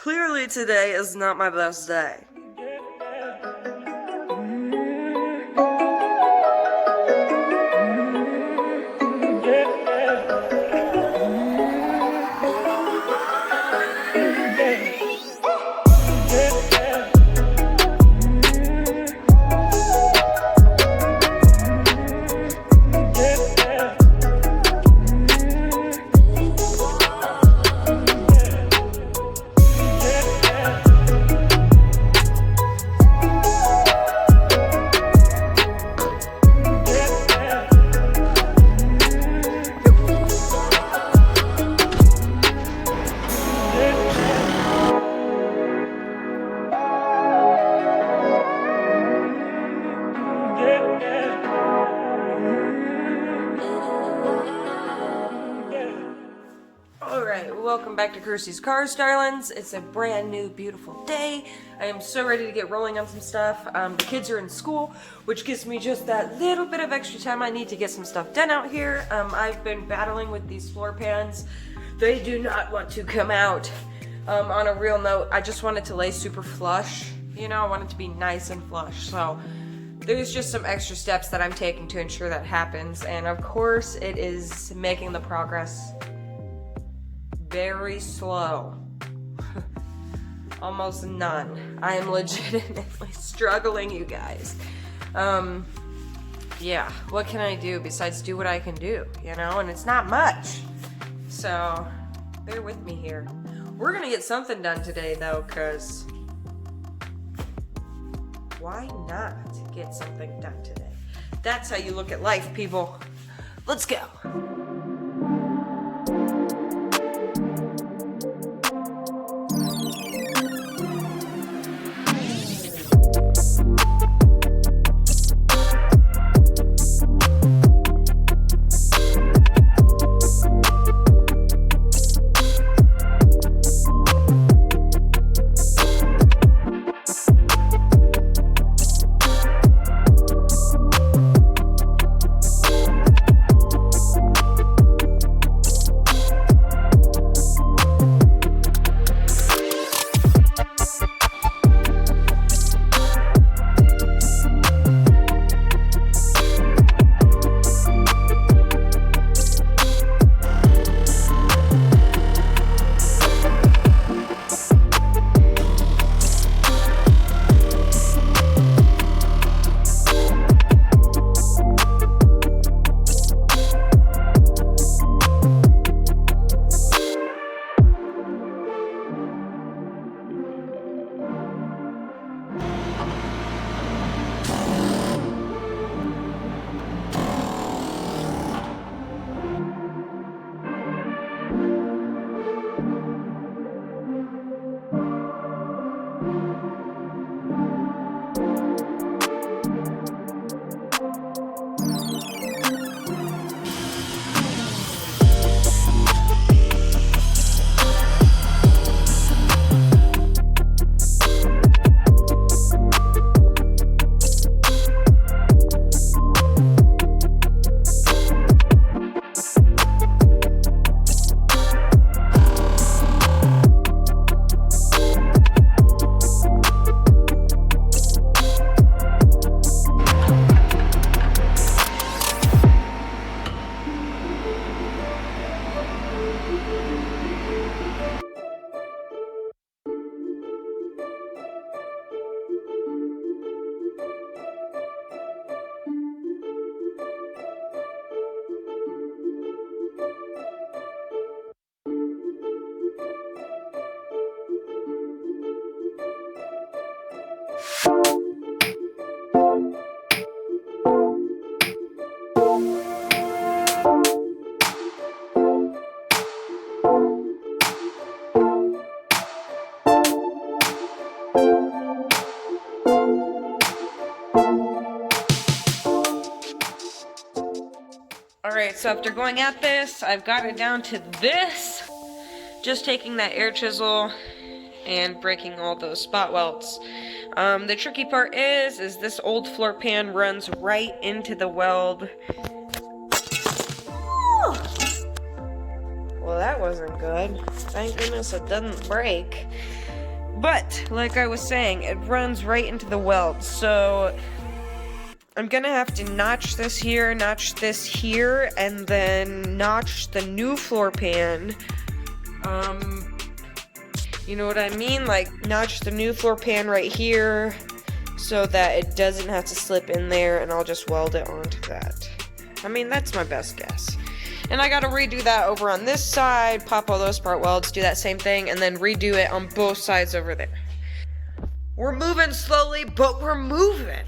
Clearly today is not my best day. Welcome back to Kirstie'sKarz, darlings. It's a brand new, beautiful day. I am so ready to get rolling on some stuff. The kids are in school, which gives me just that little bit of extra time I need to get some stuff done out here. I've been battling with these floor pans. They do not want to come out. On a real note, I just want it to lay super flush. You know, I want it to be nice and flush. So there's just some extra steps that I'm taking to ensure that happens. And of course, it is making the progress very slow. Almost none. I am legitimately struggling, you guys. Yeah, what can I do besides do what I can do, you know? And it's not much. So, bear with me here. We're gonna get something done today, though, because why not get something done today? That's how you look at life, people. Let's go. Alright, so after going at this, I've got it down to this. Just taking that air chisel and breaking all those spot welds. The tricky part is this old floor pan runs right into the weld. Well, that wasn't good. Thank goodness it didn't break. But, like I was saying, it runs right into the weld, so I'm gonna have to notch this here, and then notch the new floor pan. You know what I mean? Like, notch the new floor pan right here so that it doesn't have to slip in there, and I'll just weld it onto that. I mean, that's my best guess. And I gotta redo that over on this side, pop all those spark welds, do that same thing, and then redo it on both sides over there. We're moving slowly, but we're moving.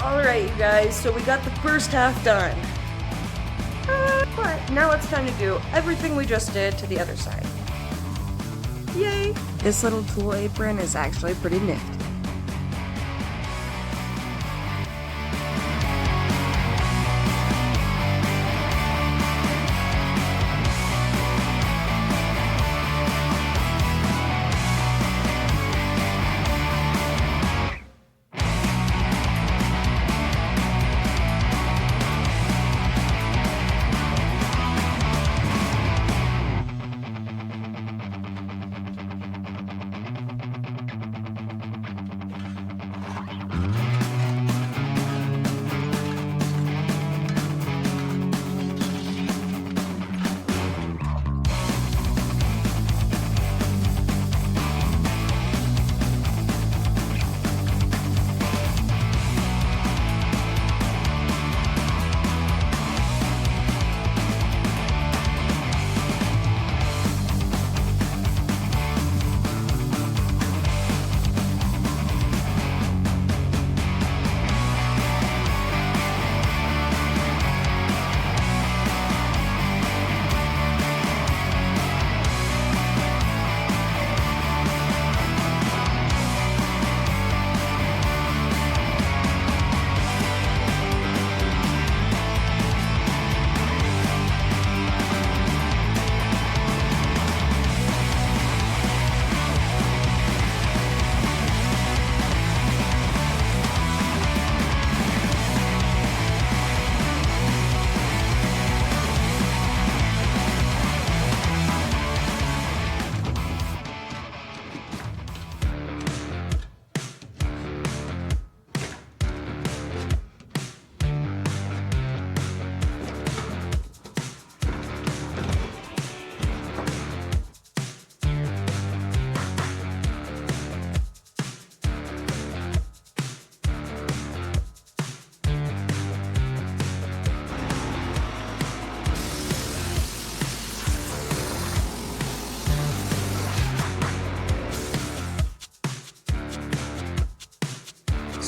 Alright, you guys, so we got the first half done. But now it's time to do everything we just did to the other side. Yay! This little tool apron is actually pretty nifty.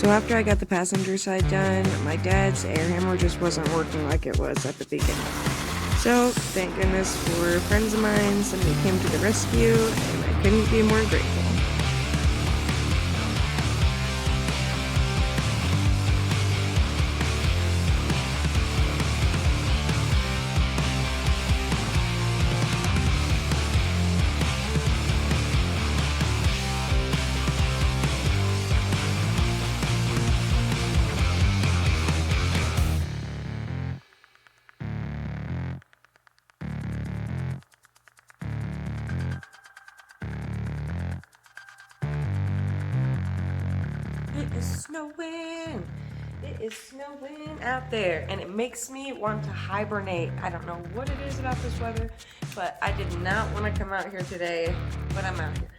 So after I got the passenger side done, my dad's air hammer just wasn't working like it was at the beginning. So thank goodness for friends of mine, somebody came to the rescue, and I couldn't be more grateful. It is snowing. It is snowing out there, and it makes me want to hibernate. I don't know what it is about this weather, but I did not want to come out here today, but I'm out here.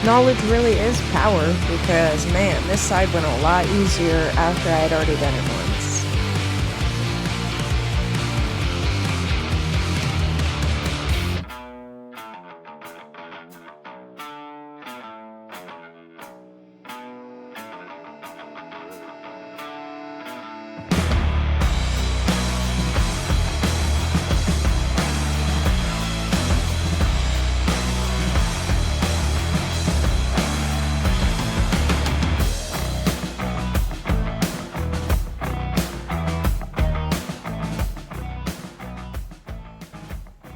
Knowledge really is power, because man, this side went a lot easier after I had already done it once.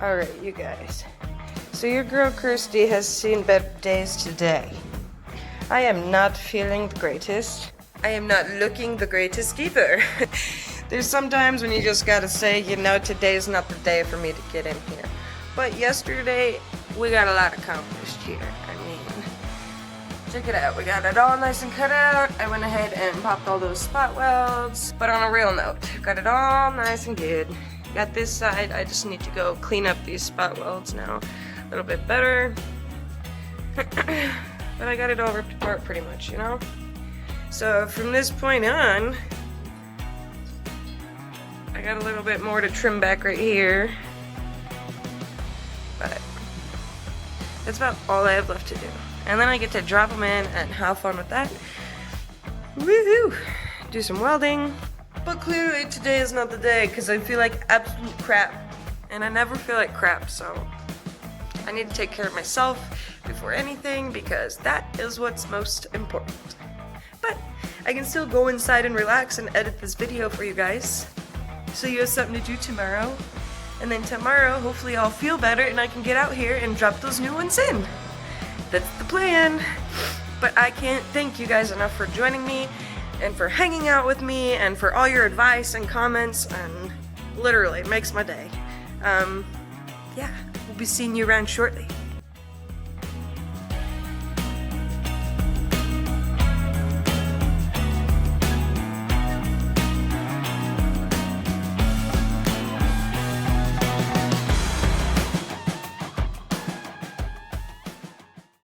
Alright, you guys. So your girl Kirstie has seen better days today. I am not feeling the greatest. I am not looking the greatest either. There's sometimes when you just gotta say, you know, today's not the day for me to get in here. But yesterday, we got a lot accomplished here. I mean, check it out. We got it all nice and cut out. I went ahead and popped all those spot welds. But on a real note, got it all nice and good. Got this side, I just need to go clean up these spot welds now a little bit better. But I got it all ripped apart pretty much, you know? So from this point on, I got a little bit more to trim back right here. But that's about all I have left to do. And then I get to drop them in and have fun with that. Woohoo! Do some welding. But clearly today is not the day because I feel like absolute crap. And I never feel like crap, so I need to take care of myself before anything because that is what's most important. But I can still go inside and relax and edit this video for you guys. So you have something to do tomorrow. And then tomorrow, hopefully I'll feel better and I can get out here and drop those new ones in. That's the plan. But I can't thank you guys enough for joining me and for hanging out with me, and for all your advice and comments, and literally, it makes my day. Yeah, we'll be seeing you around shortly.